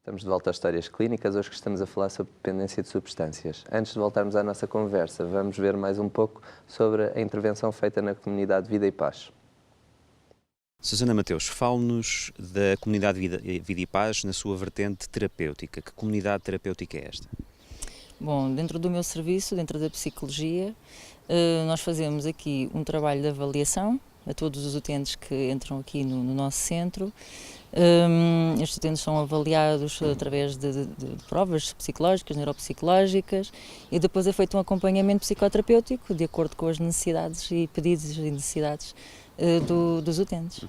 Estamos de volta às histórias clínicas, hoje que estamos a falar sobre dependência de substâncias. Antes de voltarmos à nossa conversa, vamos ver mais um pouco sobre a intervenção feita na comunidade Vida e Paz. Susana Mateus, fale-nos da comunidade Vida e Paz na sua vertente terapêutica. Que comunidade terapêutica é esta? Bom, dentro do meu serviço, dentro da psicologia, nós fazemos aqui um trabalho de avaliação a todos os utentes que entram aqui no nosso centro. Estes utentes são avaliados através de provas psicológicas, neuropsicológicas, e depois é feito um acompanhamento psicoterapêutico de acordo com as necessidades e pedidos e necessidades dos utentes.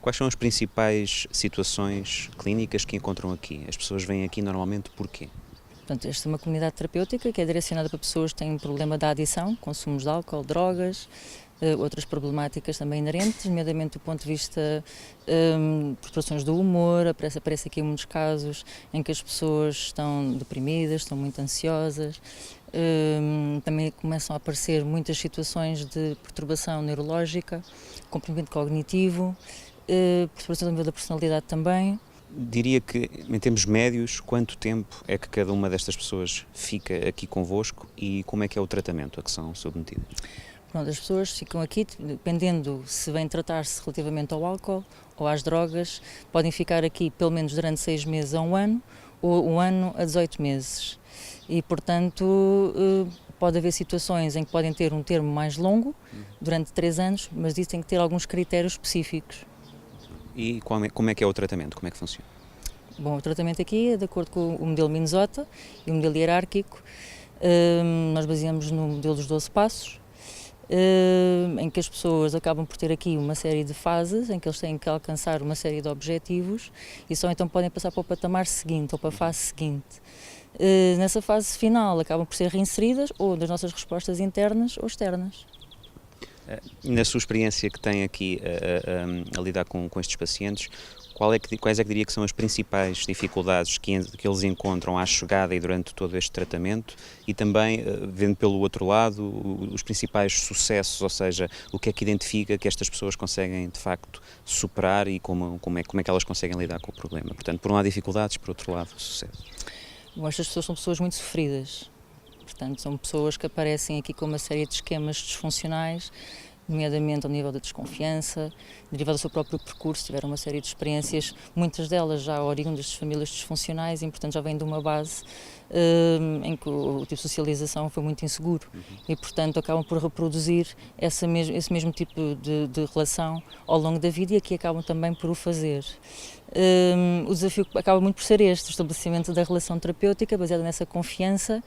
Quais são as principais situações clínicas que encontram aqui? As pessoas vêm aqui normalmente porquê? Portanto, esta é uma comunidade terapêutica que é direcionada para pessoas que têm um problema de adição, consumos de álcool, drogas, outras problemáticas também inerentes, nomeadamente do ponto de vista de perturbações do humor. Aparece aqui muitos casos em que as pessoas estão deprimidas, estão muito ansiosas. Também começam a aparecer muitas situações de perturbação neurológica, comprometimento cognitivo, perturbação do nível da personalidade também. Diria que, em termos médios, quanto tempo é que cada uma destas pessoas fica aqui convosco e como é que é o tratamento a que são submetidas? Pronto, as pessoas ficam aqui, dependendo se vêm tratar-se relativamente ao álcool ou às drogas, podem ficar aqui pelo menos durante 6 meses a 1 ano, ou 1 ano a 18 meses. E, portanto, pode haver situações em que podem ter um termo mais longo, durante 3 anos, mas isso tem que ter alguns critérios específicos. E como é que é o tratamento? Como é que funciona? Bom, o tratamento aqui é de acordo com o modelo Minnesota e o modelo hierárquico. Nós baseamos no modelo dos 12 passos, em que as pessoas acabam por ter aqui uma série de fases, em que eles têm que alcançar uma série de objetivos e só então podem passar para o patamar seguinte ou para a fase seguinte. Nessa fase final acabam por ser reinseridas ou das nossas respostas internas ou externas. Na sua experiência que tem aqui a lidar com estes pacientes, quais é que diria que são as principais dificuldades que eles encontram à chegada e durante todo este tratamento e também, vendo pelo outro lado, os principais sucessos, ou seja, o que é que identifica que estas pessoas conseguem de facto superar e como é que elas conseguem lidar com o problema? Portanto, por um lado dificuldades, por outro lado sucesso. Bom, estas pessoas são pessoas muito sofridas. Portanto, são pessoas que aparecem aqui com uma série de esquemas disfuncionais, nomeadamente ao nível da desconfiança, derivado do seu próprio percurso, tiveram uma série de experiências, muitas delas já oriundas de famílias disfuncionais e, portanto, já vêm de uma base em que o tipo de socialização foi muito inseguro e, portanto, acabam por reproduzir esse mesmo tipo de relação ao longo da vida e aqui acabam também por o fazer. O desafio acaba muito por ser este, o estabelecimento da relação terapêutica baseada nessa confiança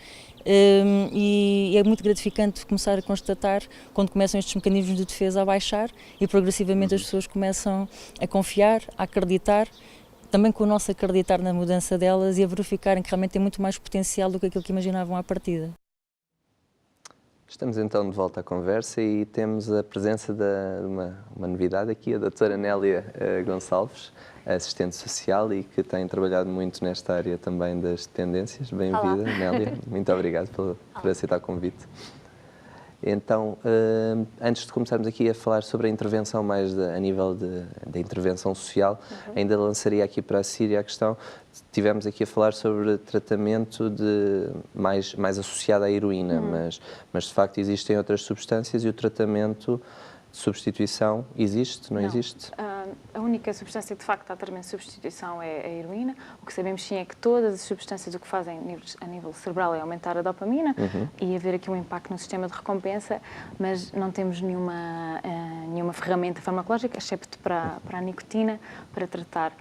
e é muito gratificante começar a constatar quando começam estes mecanismos de defesa a baixar e progressivamente as pessoas começam a confiar, a acreditar, também com o nosso acreditar na mudança delas e a verificarem que realmente tem muito mais potencial do que aquilo que imaginavam à partida. Estamos então de volta à conversa e temos a presença de uma novidade aqui, a doutora Nélia Gonçalves, assistente social e que tem trabalhado muito nesta área também das dependências. Bem-vinda, Nélia. Muito obrigado por aceitar o convite. Então, antes de começarmos aqui a falar sobre a intervenção mais a nível da intervenção social, ainda lançaria aqui para a Síria a questão, tivemos aqui a falar sobre tratamento mais associado à heroína, mas de facto existem outras substâncias e o tratamento de substituição existe, não existe? A única substância que de facto está tratamento de substituição é a heroína. O que sabemos sim é que todas as substâncias o que fazem a nível cerebral é aumentar a dopamina e haver aqui um impacto no sistema de recompensa, mas não temos nenhuma ferramenta farmacológica, excepto para a nicotina, para tratar.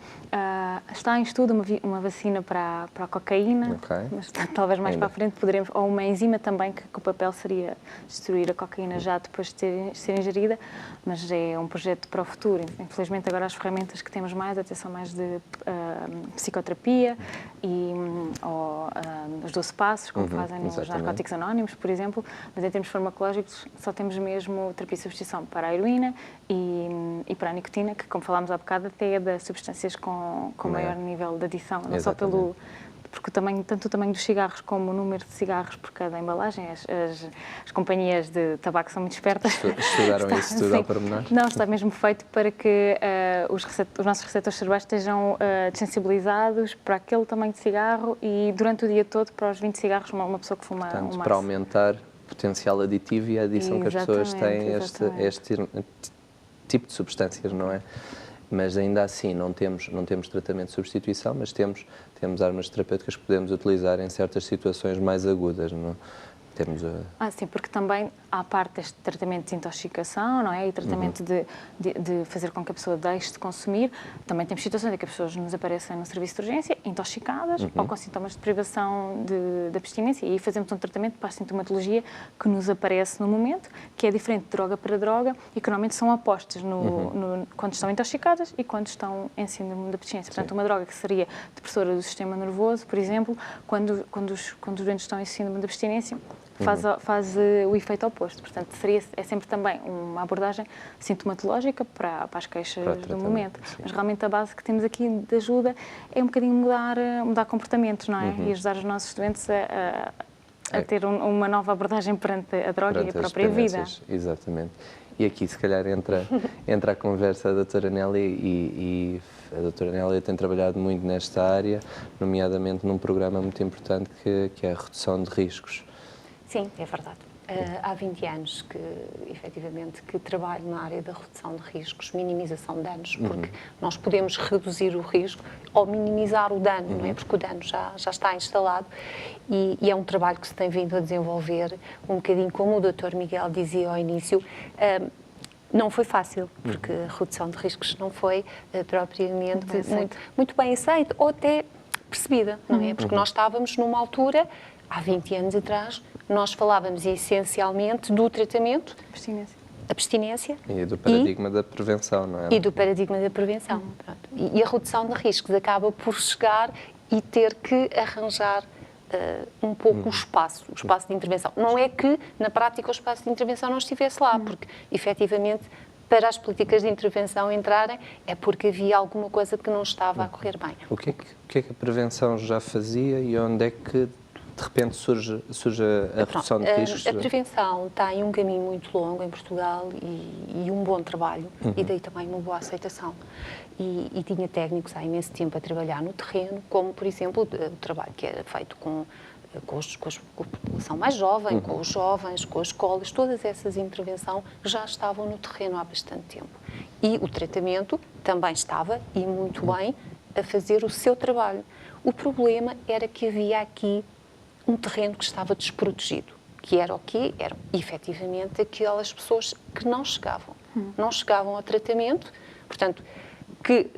Está em estudo uma vacina para a cocaína, mas talvez mais para a frente poderemos, ou uma enzima também que o papel seria destruir a cocaína já depois de ser ingerida, mas é um projeto para o futuro. Infelizmente agora as ferramentas que temos mais até são mais de psicoterapia e os 12 passos, como fazem nos narcóticos anónimos, por exemplo, mas em termos farmacológicos só temos mesmo terapia de substituição para a heroína e para a nicotina, que como falámos há bocado até é das substâncias com maior nível de adição, não só porque tanto o tamanho dos cigarros como o número de cigarros por cada embalagem, as companhias de tabaco são muito espertas. Estudaram isso tudo ao pormenor? Não, está mesmo feito para que os nossos receptores cerebrais estejam desensibilizados para aquele tamanho de cigarro e durante o dia todo para os 20 cigarros uma pessoa que fuma um Portanto, maço. para aumentar o potencial aditivo e a adição que as pessoas têm a este tipo de substâncias, não é? Mas ainda assim não temos tratamento de substituição, mas temos armas terapêuticas que podemos utilizar em certas situações mais agudas, não é? Sim, porque também há parte deste tratamento de desintoxicação, não é? E tratamento de fazer com que a pessoa deixe de consumir. Também temos situações em que as pessoas nos aparecem no serviço de urgência, intoxicadas ou com sintomas de privação de abstinência. E aí fazemos um tratamento para a sintomatologia que nos aparece no momento, que é diferente de droga para droga e que normalmente são apostas quando estão intoxicadas e quando estão em síndrome de abstinência. Portanto, uma droga que seria depressora do sistema nervoso, por exemplo, quando os doentes estão em síndrome de abstinência, faz o efeito oposto. Portanto, é sempre também uma abordagem sintomatológica para as queixas do momento. Sim. Mas realmente a base que temos aqui de ajuda é um bocadinho mudar comportamentos, não é? E ajudar os nossos doentes a ter uma nova abordagem perante a droga e a própria vida. Exatamente. E aqui, se calhar, entra a conversa da doutora Nélia e a doutora Nélia tem trabalhado muito nesta área, nomeadamente num programa muito importante que é a redução de riscos. Sim, é verdade. Há 20 anos que, efetivamente, que trabalho na área da redução de riscos, minimização de danos, porque nós podemos reduzir o risco ou minimizar o dano, não é? Porque o dano já está instalado e é um trabalho que se tem vindo a desenvolver um bocadinho, como o Dr. Miguel dizia ao início, não foi fácil, porque a redução de riscos não foi propriamente muito bem aceita ou até percebida, não é? Porque nós estávamos numa altura, há 20 anos atrás, nós falávamos essencialmente do tratamento, abstinência e do paradigma da prevenção, não é? E do paradigma da prevenção. E a redução de riscos acaba por chegar e ter que arranjar um pouco o espaço de intervenção. Não é que, na prática, o espaço de intervenção não estivesse lá, porque, efetivamente, para as políticas de intervenção entrarem, é porque havia alguma coisa que não estava a correr bem. O que é que a prevenção já fazia e onde é que de repente surge a redução de riscos? A prevenção tem um caminho muito longo em Portugal e um bom trabalho, e daí também uma boa aceitação. E tinha técnicos há imenso tempo a trabalhar no terreno, como, por exemplo, o trabalho que era feito com a população mais jovem, com os jovens, com as escolas, todas essas intervenções já estavam no terreno há bastante tempo. E o tratamento também estava, e muito bem, a fazer o seu trabalho. O problema era que havia aqui um terreno que estava desprotegido, que era o quê? Eram, efetivamente, aquelas pessoas que não chegavam ao tratamento, portanto, que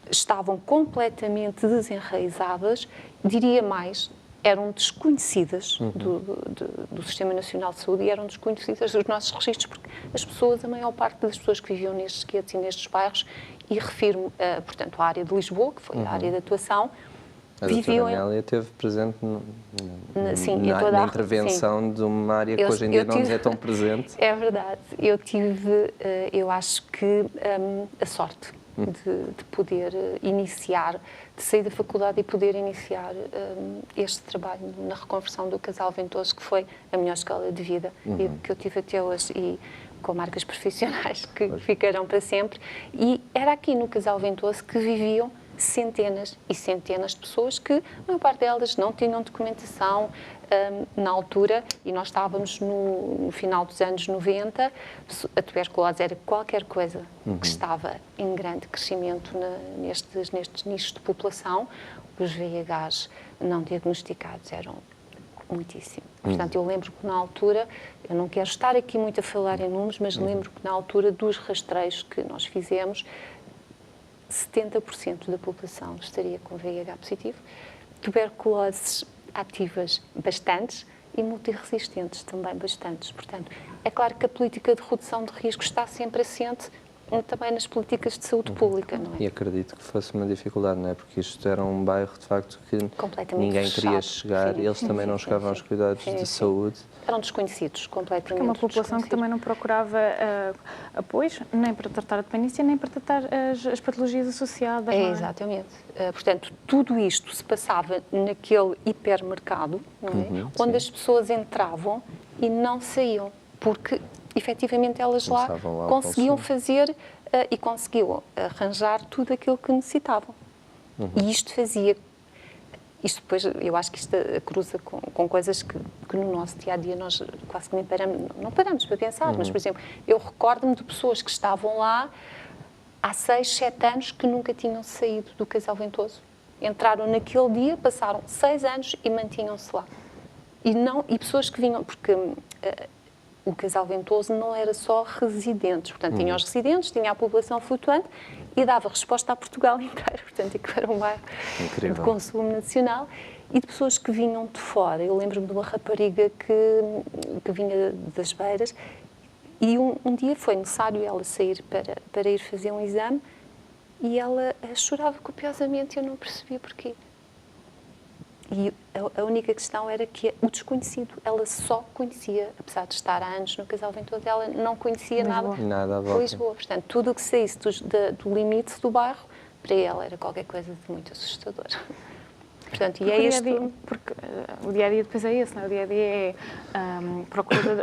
estavam completamente desenraizadas, diria mais, eram desconhecidas do Sistema Nacional de Saúde e eram desconhecidas dos nossos registros, porque as pessoas, a maior parte das pessoas que viviam nestes guetos e nestes bairros, e refiro-me, portanto, à área de Lisboa, que foi a área de atuação, a doutora Nélia esteve presente na intervenção de uma área que hoje em dia não é tão presente. É verdade. Eu tive, eu acho que a sorte de poder iniciar, de sair da faculdade e poder iniciar este trabalho na reconversão do Casal Ventoso, que foi a melhor escola de vida e que eu tive até hoje, e com marcas profissionais que ficarão para sempre. E era aqui no Casal Ventoso que viviam centenas e centenas de pessoas que, a maior parte delas, não tinham documentação na altura, e nós estávamos no final dos anos 90, a tuberculose era qualquer coisa que estava em grande crescimento nestes nichos de população. Os VIHs não diagnosticados eram muitíssimo. Portanto, eu lembro que na altura, eu não quero estar aqui muito a falar em números, mas lembro que na altura dos rastreios que nós fizemos, 70% da população estaria com VIH positivo, tuberculoses ativas bastantes e multiresistentes também bastantes. Portanto, é claro que a política de redução de risco está sempre assente também nas políticas de saúde pública, não E é? acredito que fosse uma dificuldade, não é? Porque isto era um bairro, de facto, que Completamente ninguém queria fechado. chegar, Sim, eles sim, também sim, não sim, chegavam sim. aos cuidados Sim, de sim. saúde. Eram desconhecidos, completamente Porque é uma população que também não procurava apoios, nem para tratar a dependência, nem para tratar as patologias associadas. não é? Exatamente. Portanto, tudo isto se passava naquele hipermercado, não é? Onde sim. as pessoas entravam e não saíam, porque efetivamente elas lá Começavam lá o conseguiam consumo. fazer e conseguiam arranjar tudo aquilo que necessitavam. E isto fazia. Isto depois, eu acho que isto cruza com coisas que no nosso dia-a-dia nós quase que nem paramos, não paramos para pensar, mas, por exemplo, eu recordo-me de pessoas que estavam lá há 6, 7 anos que nunca tinham saído do Casal Ventoso. Entraram naquele dia, passaram 6 anos e mantinham-se lá. E pessoas que vinham, porque o Casal Ventoso não era só residentes, portanto, tinha os residentes, tinha a população flutuante e dava resposta a Portugal inteiro, portanto, aquilo era um bairro Incrível. de consumo nacional e de pessoas que vinham de fora. Eu lembro-me de uma rapariga que vinha das Beiras e um dia foi necessário ela sair para ir fazer um exame e ela chorava copiosamente e eu não percebia porquê. E a única questão era que o desconhecido, ela só conhecia, apesar de estar há anos no Casal Ventoso, ela não conhecia Lisboa. Nada à de volta. Lisboa. Portanto, tudo o que saísse do limite do bairro, para ela era qualquer coisa de muito assustador. Portanto, e Porque é o dia a isto... dia- porque o dia-a-dia depois é esse, não é? O dia-a-dia é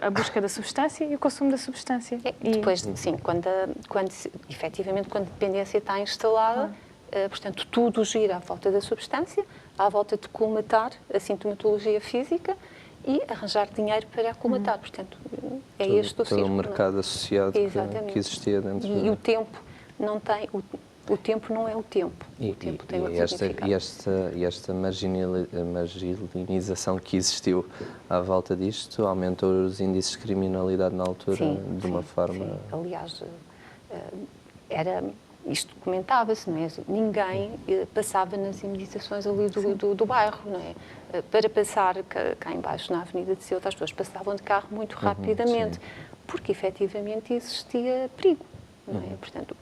a busca da substância e o consumo da substância. E Depois, sim, efetivamente, quando a dependência está instalada, portanto, tudo gira à volta da substância, à volta de colmatar a sintomatologia física e arranjar dinheiro para colmatar. Portanto, é este o Todo círculo. um mercado associado Exatamente. que existia dentro E o tempo não tem... O tempo não é o tempo. O tempo tem outro significado. E esta marginalização que existiu à volta disto aumentou os índices de criminalidade na altura de uma forma... Sim. Aliás, isto comentava-se, não é? Ninguém passava nas imediações ali do bairro, não é? Para passar cá embaixo na Avenida de Ceuta, as pessoas passavam de carro muito rapidamente, porque efetivamente existia perigo, não é? Portanto,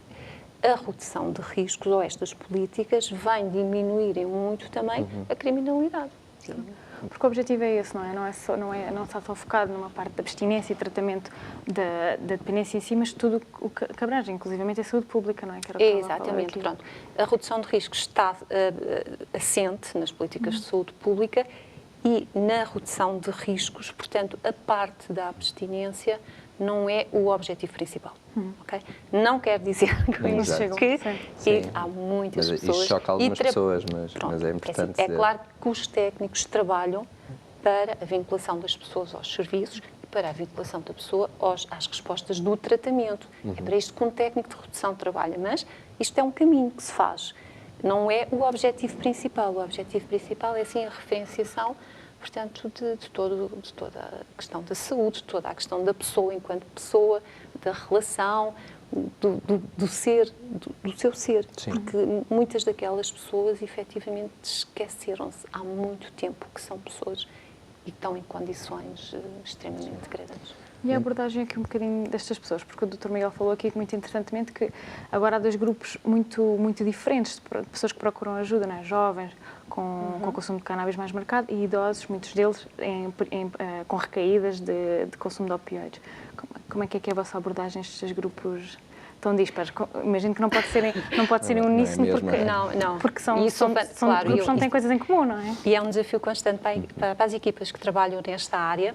a redução de riscos ou estas políticas vêm diminuírem muito também a criminalidade. Sim. Porque o objetivo é esse, não é? Não está só focado numa parte da abstinência e tratamento da dependência em si, mas tudo o que abrange, inclusivamente a saúde pública, não é? Que era o que estava a falar Exatamente, aqui. pronto. A redução de riscos está assente nas políticas de saúde pública e na redução de riscos, portanto, a parte da abstinência não é o objetivo principal. Okay? Não quer dizer com Exato. isto que Sim. há muitas Mas pessoas... isso choca algumas pessoas, mas é importante É dizer. claro que os técnicos trabalham para a vinculação das pessoas aos serviços e para a vinculação da pessoa às respostas do tratamento. É para isto que um técnico de redução trabalha, mas isto é um caminho que se faz. Não é o objetivo principal. O objetivo principal é, sim, a referenciação, portanto, de toda a questão da saúde, toda a questão da pessoa enquanto pessoa, da relação, do ser, do seu ser. Sim. Porque muitas daquelas pessoas, efetivamente, esqueceram-se há muito tempo que são pessoas e estão em condições extremamente degradantes. E a abordagem aqui um bocadinho destas pessoas, porque o Dr. Miguel falou aqui muito interessantemente que agora há dois grupos muito diferentes de pessoas que procuram ajuda, não é? Jovens com o consumo de cannabis mais marcado e idosos, muitos deles com recaídas de consumo de opioides. Como é que é a vossa abordagem a estes grupos tão dispares? Imagino que não pode ser em uníssono, mesmo, porque são claro, grupos que não têm coisas em comum, não é? E é um desafio constante para as equipas que trabalham nesta área,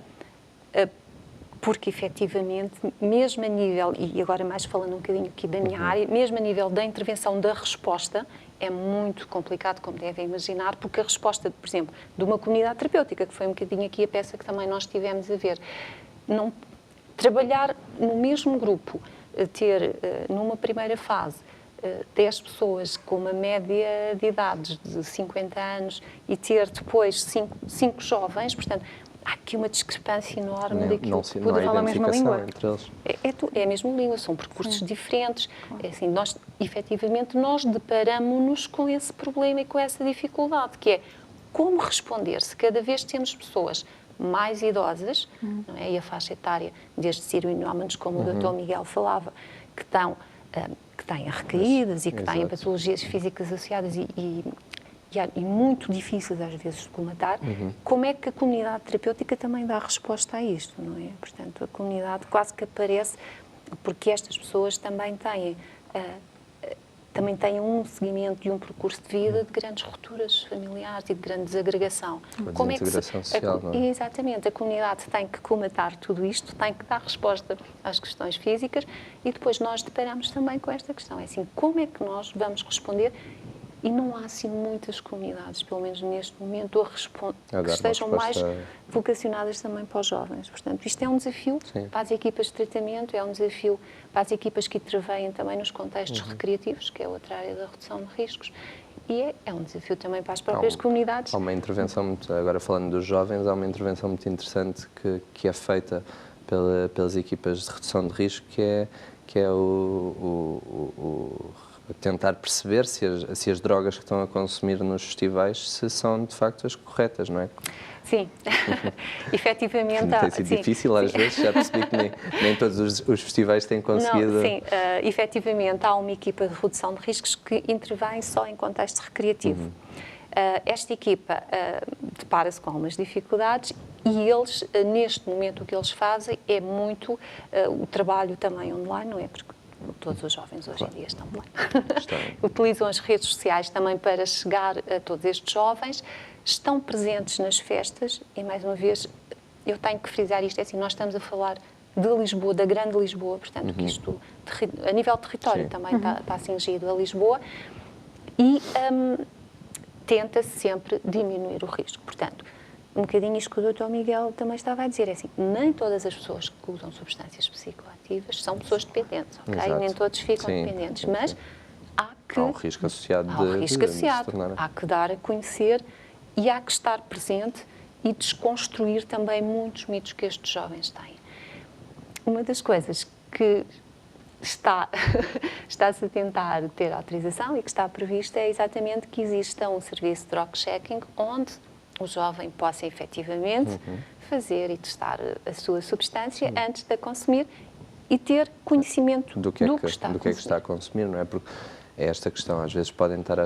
porque efetivamente, mesmo a nível, e agora mais falando um bocadinho aqui da minha área, mesmo a nível da intervenção da resposta, é muito complicado, como devem imaginar, porque a resposta, por exemplo, de uma comunidade terapêutica, que foi um bocadinho aqui a peça que também nós tivemos a ver, trabalhar no mesmo grupo, ter numa primeira fase 10 pessoas com uma média de idades de 50 anos e ter depois 5 jovens, portanto, há aqui uma discrepância enorme daquilo que não há falar a mesma identificação língua. entre eles. É a mesma língua, são percursos diferentes. É assim, efetivamente, nós deparamos-nos com esse problema e com essa dificuldade, que é como responder se cada vez temos pessoas mais idosas, não é? E a faixa etária desde ciruinómanos, como o Dr. Miguel falava, que estão que têm recaídas e que têm Exato. patologias físicas associadas e muito difíceis às vezes de colmatar, como é que a comunidade terapêutica também dá resposta a isto, não é? Portanto, a comunidade quase que aparece porque estas pessoas também têm um seguimento e um percurso de vida de grandes rupturas familiares e de grande desagregação. Uma desintegração social, não é? Exatamente, a comunidade tem que colmatar tudo isto, tem que dar resposta às questões físicas e depois nós deparamos também com esta questão, é assim, como é que nós vamos responder? E não há assim muitas comunidades, pelo menos neste momento, que estejam mais vocacionadas também para os jovens. Portanto, isto é um desafio para as equipas de tratamento, é um desafio para as equipas que intervêm também nos contextos recreativos, que é outra área da redução de riscos, e é um desafio também para as próprias comunidades. Há uma intervenção, agora falando dos jovens, há uma intervenção muito interessante que é feita pelas equipas de redução de risco, que é tentar perceber se as drogas que estão a consumir nos festivais se são de facto as corretas, não é? Sim, efetivamente. Tem sido difícil às vezes, já percebi que nem todos os festivais têm conseguido. Não, sim, efetivamente há uma equipa de redução de riscos que intervém só em contexto recreativo. Esta equipa depara-se com algumas dificuldades e eles, neste momento, o que eles fazem é muito o trabalho também online, não é? Porque todos os jovens hoje em dia estão online. Utilizam as redes sociais também para chegar a todos estes jovens, estão presentes nas festas e, mais uma vez, eu tenho que frisar isto, é assim, nós estamos a falar de Lisboa, da grande Lisboa, portanto, que isto, a nível de território, também está cingido a Lisboa e tenta-se sempre diminuir o risco. Portanto, um bocadinho isto que o Dr. Miguel também estava a dizer, é assim, nem todas as pessoas que usam substâncias psicoativas são pessoas dependentes, ok? Exato. Nem todos ficam dependentes, mas há um risco associado há que dar a conhecer e há que estar presente e desconstruir também muitos mitos que estes jovens têm. Uma das coisas que está-se a tentar ter autorização e que está prevista é exatamente que exista um serviço de drug checking onde o jovem possa efetivamente fazer e testar a sua substância antes de a consumir e ter conhecimento do que está a consumir, não é? Porque é esta questão, às vezes podem estar a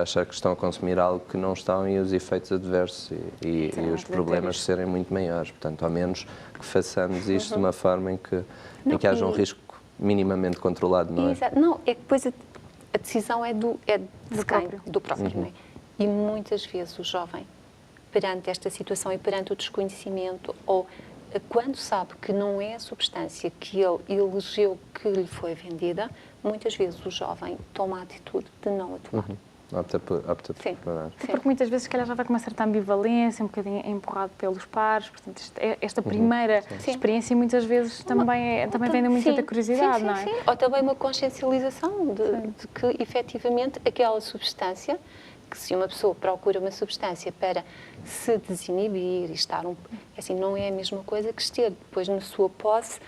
achar que estão a consumir algo que não estão e os efeitos adversos e os problemas serem muito maiores. Portanto, ao menos que façamos isto de uma forma em que haja um risco minimamente controlado, não é? Exato. Não, é que depois a decisão é do próprio, não é? E muitas vezes o jovem, perante esta situação e perante o desconhecimento, ou quando sabe que não é a substância que ele elegeu que lhe foi vendida, muitas vezes o jovem toma a atitude de não a tomar. Opta por parar. Sim, porque muitas vezes, se calhar, já vai com uma certa ambivalência, um bocadinho empurrado pelos pares. Portanto, esta primeira experiência, muitas vezes, também vem de muita curiosidade, não é? Sim. Ou também uma consciencialização de que, efetivamente, aquela substância, que se uma pessoa procura uma substância para se desinibir e estar assim, não é a mesma coisa que ter depois na sua posse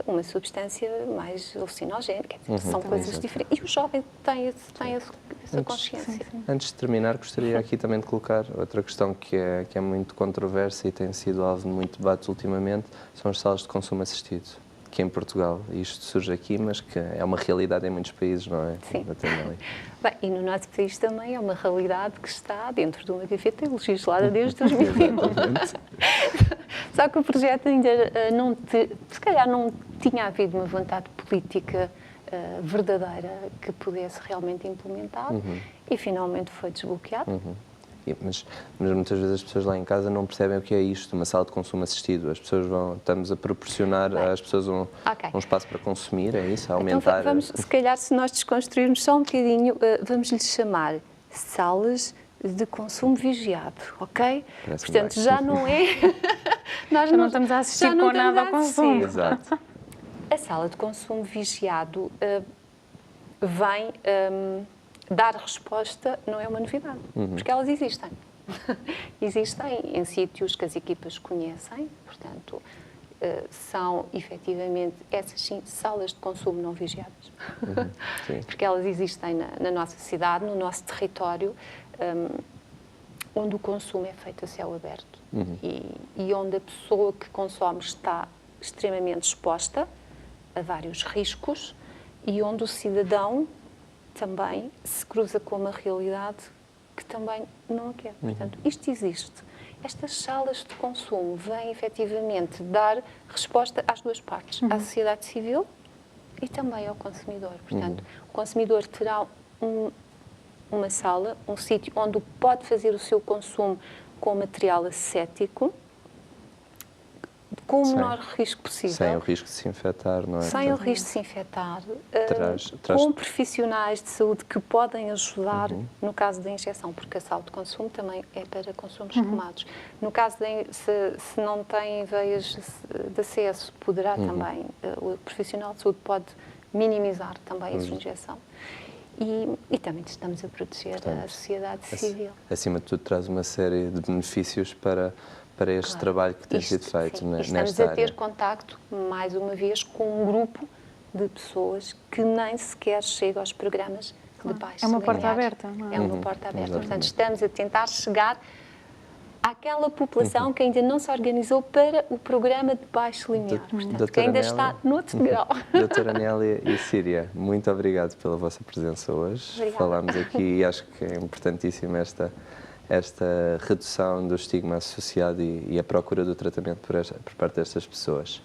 uma substância mais alucinogénica. São coisas diferentes. E o jovem tem essa consciência. Antes de terminar, gostaria aqui também de colocar outra questão que é muito controversa e tem sido alvo de muito debate ultimamente, são as salas de consumo assistido, que em Portugal, isto surge aqui, mas que é uma realidade em muitos países, não é? Sim. Bem, e no nosso país também é uma realidade que está dentro de uma gaveta legislada desde 2011. Só que o projeto ainda se calhar não tinha havido uma vontade política verdadeira que pudesse realmente implementar e finalmente foi desbloqueado. Mas muitas vezes as pessoas lá em casa não percebem o que é isto, uma sala de consumo assistido. As pessoas estamos a proporcionar às pessoas um espaço para consumir, é isso? A aumentar... Então, se calhar, se nós desconstruirmos só um bocadinho, vamos lhe chamar salas de consumo vigiado, ok? Portanto, já não é... Nós não estamos a assistir com nada ao consumo. Exato. A sala de consumo vigiado vem... dar resposta não é uma novidade, porque elas existem. Existem em sítios que as equipas conhecem, portanto, são efetivamente essas sim salas de consumo não vigiadas. Porque elas existem na nossa cidade, no nosso território, onde o consumo é feito a céu aberto e onde a pessoa que consome está extremamente exposta a vários riscos e onde o cidadão também se cruza com uma realidade que também não a quer. Portanto, isto existe. Estas salas de consumo vêm efetivamente dar resposta às duas partes, à sociedade civil e também ao consumidor. Portanto, o consumidor terá uma sala, um sítio onde pode fazer o seu consumo com material ascético, com o menor risco possível. Sem o risco de se infectar, não é? Sem o risco de se infectar. Traz... Com profissionais de saúde que podem ajudar no caso da injeção, porque a sala de consumo também é para consumos tomados. No caso se não tem veias de acesso, poderá também, o profissional de saúde pode minimizar também a sua injeção. E também estamos a proteger a sociedade civil. Acima de tudo, traz uma série de benefícios para este trabalho que tem sido feito nesta área. Estamos a ter contacto, mais uma vez, com um grupo de pessoas que nem sequer chegam aos programas de baixo. É uma porta aberta. É uma porta aberta. Portanto, estamos a tentar chegar àquela população que ainda não se organizou para o programa de baixo limiar. Portanto, que ainda está no outro degrau. Doutora Nélia e Síria, muito obrigado pela vossa presença hoje. Obrigada. Falámos aqui e acho que é importantíssima esta redução do estigma associado e a procura do tratamento por parte destas pessoas.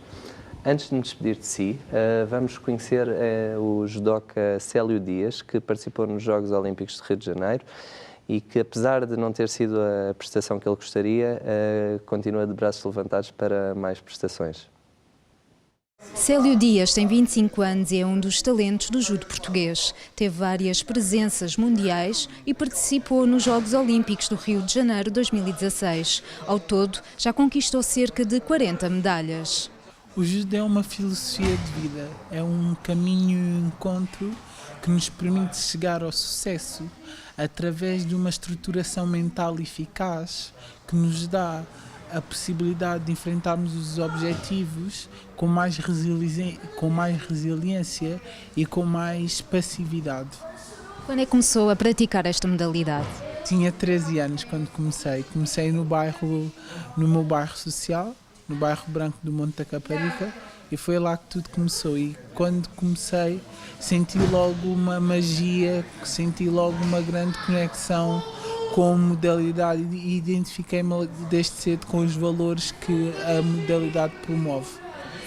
Antes de me despedir de si, vamos conhecer o judoca Célio Dias, que participou nos Jogos Olímpicos de Rio de Janeiro e que, apesar de não ter sido a prestação que ele gostaria, continua de braços levantados para mais prestações. Célio Dias tem 25 anos e é um dos talentos do judo português. Teve várias presenças mundiais e participou nos Jogos Olímpicos do Rio de Janeiro 2016. Ao todo, já conquistou cerca de 40 medalhas. O judo é uma filosofia de vida, é um caminho e encontro que nos permite chegar ao sucesso através de uma estruturação mental eficaz que nos dá a possibilidade de enfrentarmos os objetivos com mais resiliência e com mais passividade. Quando é que começou a praticar esta modalidade? Tinha 13 anos quando comecei. Comecei no meu bairro social, no bairro Branco do Monte da Caparica, e foi lá que tudo começou. E quando comecei, senti logo uma magia, senti logo uma grande conexão com a modalidade e identifiquei-me desde cedo com os valores que a modalidade promove.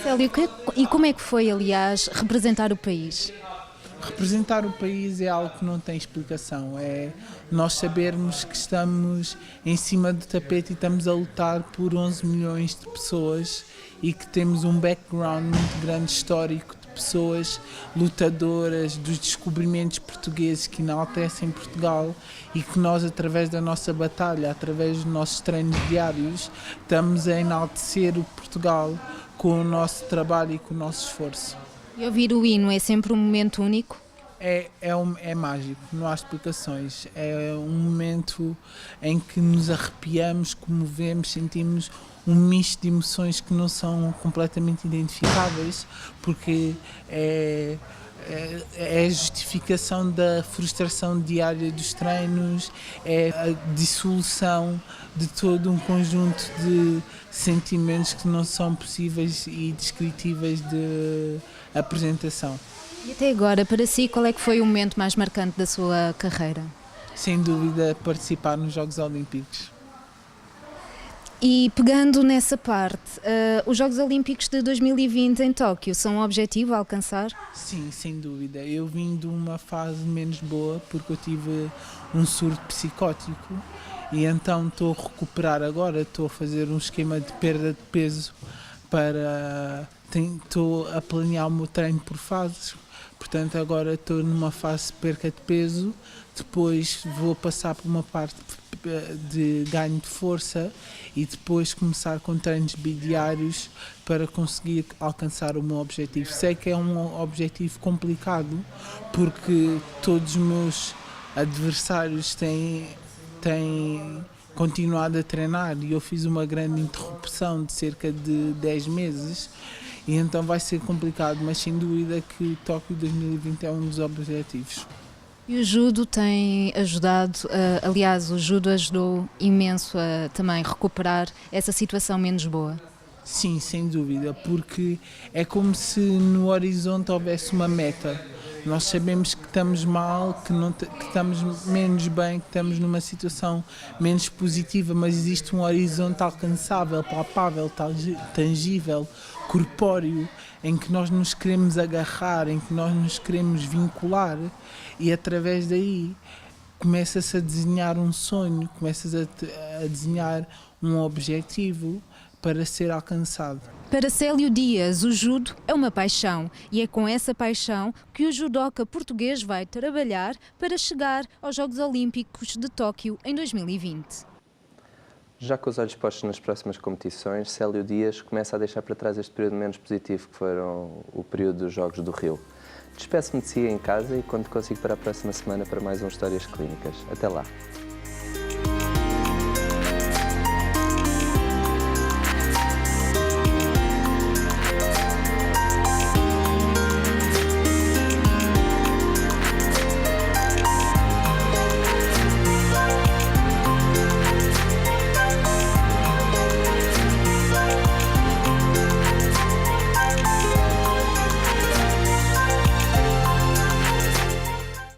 Célio, e como é que foi, aliás, representar o país? Representar o país é algo que não tem explicação, é nós sabermos que estamos em cima do tapete e estamos a lutar por 11 milhões de pessoas e que temos um background muito grande histórico de pessoas lutadoras, dos descobrimentos portugueses que enaltecem Portugal e que nós, através da nossa batalha, através dos nossos treinos diários, estamos a enaltecer o Portugal com o nosso trabalho e com o nosso esforço. E ouvir o hino é sempre um momento único? É mágico, não há explicações. É um momento em que nos arrepiamos, comovemos, sentimos um misto de emoções que não são completamente identificáveis, porque é a justificação da frustração diária dos treinos, é a dissolução de todo um conjunto de sentimentos que não são possíveis e descritíveis de apresentação. E até agora, para si, qual é que foi o momento mais marcante da sua carreira? Sem dúvida, participar nos Jogos Olímpicos. E pegando nessa parte, os Jogos Olímpicos de 2020 em Tóquio são um objetivo a alcançar? Sim, sem dúvida. Eu vim de uma fase menos boa porque eu tive um surto psicótico e então estou a recuperar agora, estou a fazer um esquema de perda de peso estou a planear o meu treino por fases. Portanto, agora estou numa fase de perca de peso, depois vou passar por uma parte de ganho de força e depois começar com treinos bidiários para conseguir alcançar o meu objetivo. Sei que é um objetivo complicado porque todos os meus adversários têm continuado a treinar e eu fiz uma grande interrupção de cerca de 10 meses e então vai ser complicado, mas sem dúvida que Tóquio 2020 é um dos objetivos. E o judo tem ajudado, aliás, o judo ajudou imenso a também recuperar essa situação menos boa. Sim, sem dúvida, porque é como se no horizonte houvesse uma meta. Nós sabemos que estamos mal, que estamos menos bem, que estamos numa situação menos positiva, mas existe um horizonte alcançável, palpável, tangível, corpóreo, em que nós nos queremos agarrar, em que nós nos queremos vincular, e através daí começa-se a desenhar um sonho, começas a desenhar um objetivo para ser alcançado. Para Célio Dias, o judo é uma paixão e é com essa paixão que o judoca português vai trabalhar para chegar aos Jogos Olímpicos de Tóquio em 2020. Já com os olhos postos nas próximas competições, Célio Dias começa a deixar para trás este período menos positivo que foram o período dos Jogos do Rio. Despeço-me de si em casa e conto consigo para a próxima semana para mais um Histórias Clínicas. Até lá!